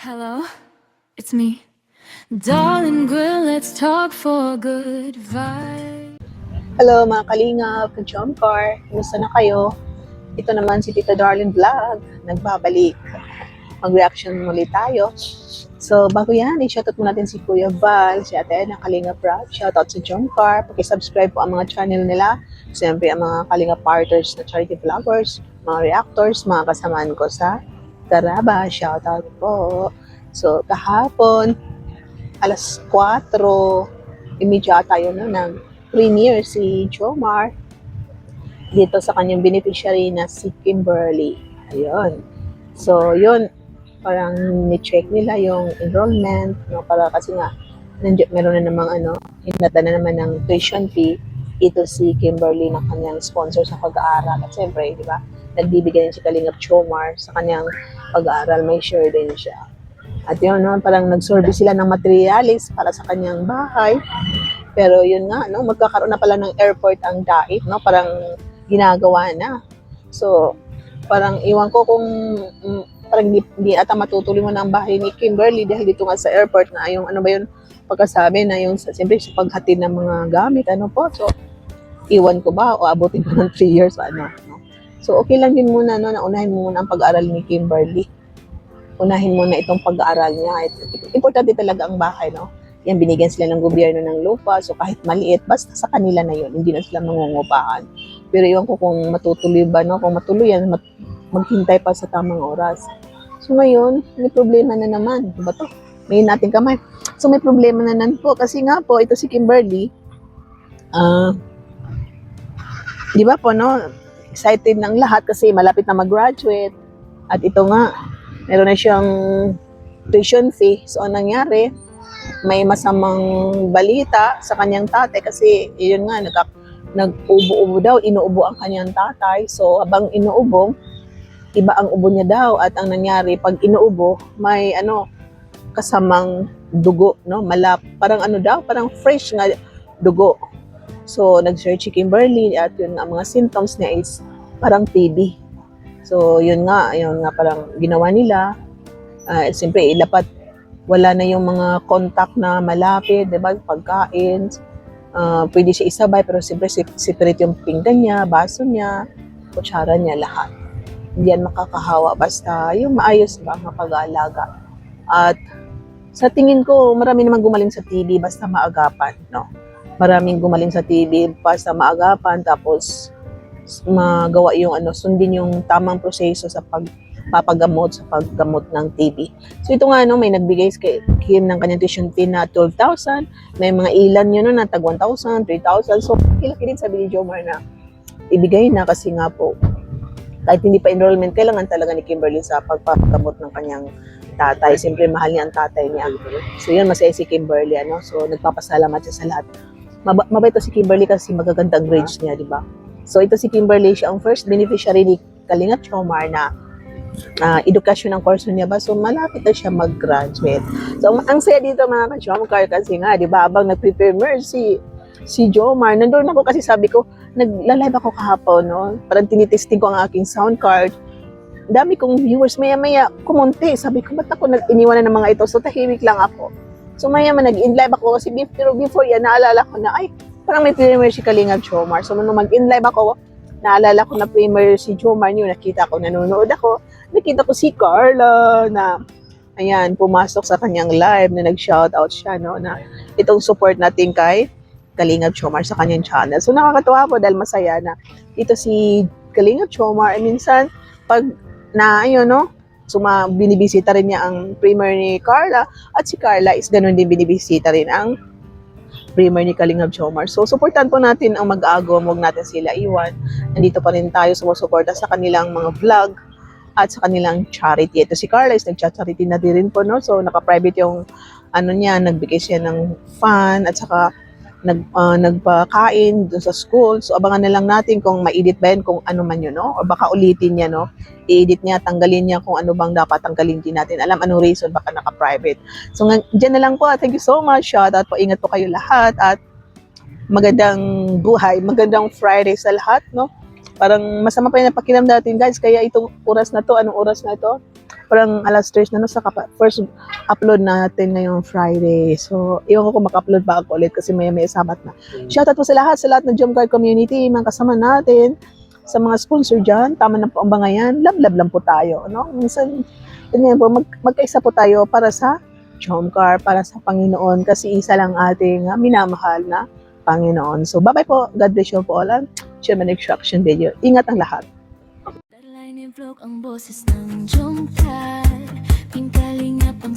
Hello, it's me. Darling girl, let's talk for good vibe. Hello mga kalingap, ka-Jomcar, kumusta na kayo? Ito naman si Tita Darlene Vlog, nagbabalik. Mag-reaction muli tayo. So bago yan, i-shoutout mo natin si Kuya Val, si Ate ng Kalingap Vlog. Shoutout sa Jomcar, paki-subscribe po ang mga channel nila. Siyempre ang mga Kalingap partners na charity vloggers, mga reactors, mga kasamaan ko sa Garaba. Shoutout po. So kahapon, alas 4, imidya tayo ng premiere si Jomar dito sa kanyang beneficiary na si Kimberly. Ayun. So, yun, parang ni-check nila yung enrollment, no, para kasi nga, meron na namang hinata na naman ng tuition fee ito si Kimberly na kanyang sponsor sa pag-aaral. At siyempre, di ba, nagbibigay din si Kalingap Jomar sa kanyang pag-aaral, may share din siya. At yun, no, parang nag-survey sila ng materialis para sa kanyang bahay. Pero yun nga, no, magkakaroon na pala ng airport ang DAIT, no, parang ginagawa na. So, parang iwan ko kung parang di ata matutuloy mo na ang bahay ni Kimberly dahil dito nga sa airport na yung pagkasabi na yung siyempre sa paghatid ng mga gamit, po. So, iwan ko ba o abutin ko ng 3 years no? So, okay lang din muna, no, na unahin mo muna ang pag-aaral ni Kimberly. Unahin mo na itong pag-aaral niya. Importante talaga ang bahay, no? Yan, binigyan sila ng gobyerno ng lupa. So, kahit maliit, basta sa kanila na yun. Hindi na sila mangungupahan. Pero yun ko kung matutuloy ba, no? Kung matuloy yan, maghintay pa sa tamang oras. So, ngayon, may problema na naman. Diba to? May nating kamay. So, may problema na nan po. Kasi nga po, ito si Kimberly, di ba po, no? Excited ng lahat kasi malapit na mag-graduate. At ito nga, meron na siyang tuition fee. So, anong nangyari? May masamang balita sa kanyang tatay kasi yun nga, nag-ubo-ubo daw, inuubo ang kanyang tatay. So, habang inuubo, iba ang ubo niya daw. At ang nangyari, pag inuubo, may kasamang dugo, no? Parang parang fresh nga dugo. So, nag-search si Kimberly at yun, ang mga symptoms niya is parang TB. So, yun nga parang ginawa nila. Siyempre, ilapat, wala na yung mga contact na malapit, diba? Pagkain, pwede siya isabay, pero siyempre separate yung pinggan niya, baso niya, kutsara niya, lahat. Hindi yan makakahawa, basta yung maayos ba ang pag-aalaga. At sa tingin ko, marami naman gumaling sa TB, basta maagapan, no? Maraming gumaling sa TB, basta maagapan, tapos magawa yung sundin yung tamang proseso sa pagpapagamot sa paggamot ng TB. So ito nga, no, may nagbigay kay Kim ng kanyang tuition fee na 12,000. May mga ilan yun, no, na tag 1,000, 3,000. So kilaki din sabi ni Jomar na ibigay na kasi nga po, kahit hindi pa enrollment, kailangan talaga ni Kimberly sa pagpapagamot ng kanyang tatay. Siyempre, mahal niya ang tatay niya. So yun, masaya si Kimberly, So nagpapasalamat siya sa lahat. Mabait to si Kimberly kasi magagandang grades niya, di ba? So ito si Kimberly, siya ang first beneficiary ni Kalingap Jomar na edukasyon ng kurso niya ba? So, malapit na siya mag-graduate. So, ang saya dito mga ka-Jomcar kasi nga, di ba, abang nag-prepare si Jomar, nandun ako kasi sabi ko, nagla-live ako kahapon, no? Parang tinitesting ko ang aking sound card. Dami kong viewers, maya-maya, kumunti. Sabi ko, ba't ako iniwanan ng mga ito? So, tahimik lang ako. So, maya-maya, nag-in-live ako kasi pero before yan, naalala ko na, ay, parang may premiere si Kalingap Jomar. So, nung mag-in-live ako, naalala ko na premiere si Jomar niyo, nakita ko, nanonood ako, nakita ko si Carla na, ayan, pumasok sa kanyang live na nag-shoutout siya, no, na itong support natin kay Kalingap Jomar sa kanyang channel. So, nakakatuwa po dahil masaya na ito si Kalingap Jomar. Minsan, pag binibisita rin niya ang premiere ni Carla at si Carla is ganun din binibisita rin ang premiere ni Kalingap Jomar. So, supportan po natin ang mag-aagom, huwag natin sila iwan. Nandito pa rin tayo sumusuporta sa kanilang mga vlog at sa kanilang charity. Ito si Carla is nag-charity na din po, no? So, naka-private yung niya, nagbigay siya ng fan at saka nagpakain dun sa school. So, abangan na lang natin kung ma-edit ba yan, kung ano man yun, no? O baka ulitin niya, no? I-edit niya, tanggalin niya kung ano bang dapat tanggalin din natin. Alam anong reason, baka naka-private. So, dyan na lang po. Thank you so much. Shoutout po. Ingat po kayo lahat. At magandang buhay, magandang Friday sa lahat, no? Parang masama pa yung napakiram natin, guys. Kaya itong oras na to, anong oras na to? parang alas 3 na no, sa first upload natin ngayong Friday. So, iwan ko kung maka-upload pa ako ulit kasi may sabat na. Shoutout po sa lahat ng Jump Guard community, mga kasama natin, sa mga sponsor dyan, tama na po ang bangayan, love lang po tayo. No? Minsan, ganyan po, magkaisa po tayo para sa Jump Guard, para sa Panginoon, kasi isa lang ating minamahal na Panginoon. So, bye-bye po. God bless you po all. Share my next reaction video. Ingat ang lahat. Darlay ni vlog ang boses ng Jomcar, pingkalingap ang